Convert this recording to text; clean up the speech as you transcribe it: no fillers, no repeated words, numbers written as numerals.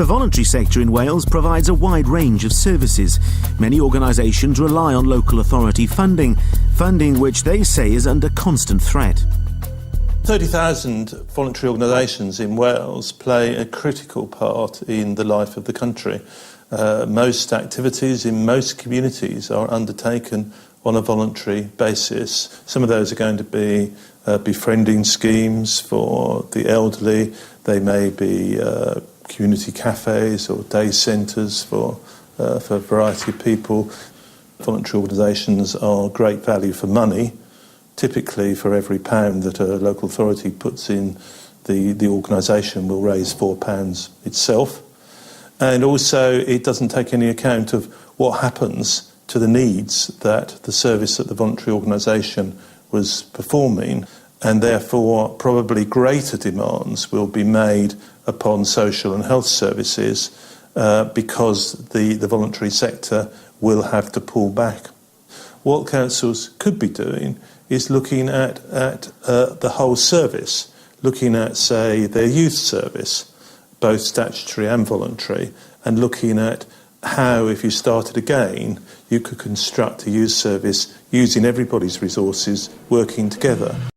The voluntary sector in Wales provides a wide range of services. Many organisations rely on local authority funding which they say is under constant threat. 30,000 voluntary organisations in Wales play a critical part in the life of the country. Most activities in most communities are undertaken on a voluntary basis. Some of those are going to be befriending schemes for the elderly. They may be community cafes or day centres for a variety of people. Voluntary organisations are great value for money. Typically, for every £1 that a local authority puts in, the organisation will raise £4 itself. And also, it doesn't take any account of what happens to the needs that the service that the voluntary organisation was performing, and therefore probably greater demands will be made upon social and health services because the voluntary sector will have to pull back. What councils could be doing is looking at the whole service, looking at, say, their youth service, both statutory and voluntary, and looking at how, if you started again, you could construct a youth service using everybody's resources, working together.